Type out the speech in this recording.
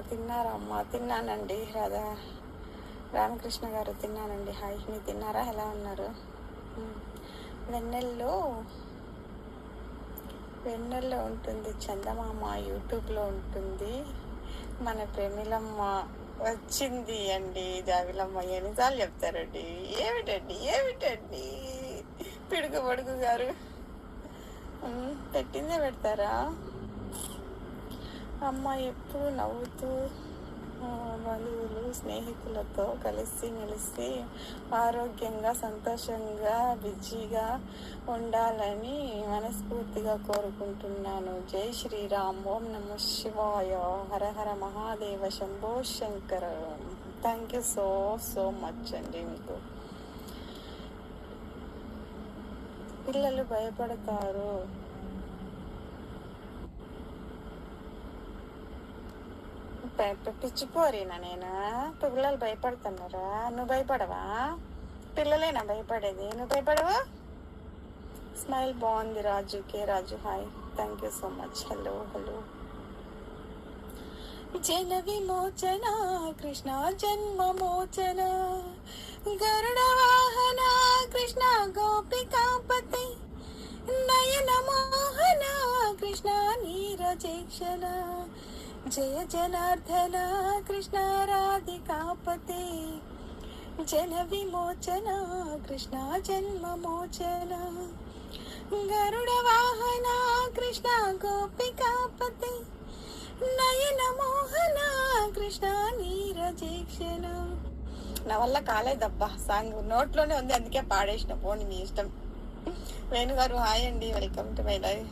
తిన్నారమ్మా? తిన్నానండి. రామకృష్ణ గారు తిన్నానండి. హాయ్, మీరు తిన్నారా? ఎలా ఉన్నారు? వెన్నెల్లో వెన్నెల్లో ఉంటుంది చందమామ, యూట్యూబ్లో ఉంటుంది. మన ప్రేమిలమ్మ వచ్చింది అండి. జావిలమ్మ ఎన్నిసార్లు చెప్తారండి? ఏమిటండి పిడుగు పడుగు గారు పెట్టిందే పెడతారా? అమ్మ ఎప్పుడు నవ్వుతూ బంధువులు స్నేహితులతో కలిసి మెలిసి ఆరోగ్యంగా సంతోషంగా బిజీగా ఉండాలని మనస్ఫూర్తిగా కోరుకుంటున్నాను. జై శ్రీరామ్. ఓం నమ శివాయ. Hara Hara Mahadeva. Shambho Shankara. Thank you so much అండి. మీకు పిల్లలు భయపడతారు. పిచ్చిపోరేనా నేను? పిల్లలు భయపడుతున్నారా? నువ్వు భయపడవా? పిల్లలేనా భయపడేది? నువ్వు భయపడవా? స్మైల్ బాగుంది Raju. Raju hi, thank you so much. Hello. జన విమోచన కృష్ణ జన్మమోచన గరుడ వాహన కృష్ణ గోపికాపతి నయన మోహన కృష్ణ నీరజేక్షణ జయ జనార్దన కృష్ణ రాధికాపతే జన విమోచన కృష్ణ జన్మమోచన గరుడ వాహన కృష్ణ గోపికాపతే నయన మోహన కృష్ణ నీరజేక్షణ. నా వల్ల కాలేదబ్బా. సాంగ్ నోట్లోనే ఉంది, అందుకే పాడేసిన. పోనీ మీ ఇష్టం. వేణుగారు హాయ్ అండి, వెల్కమ్ టు మై లైఫ్.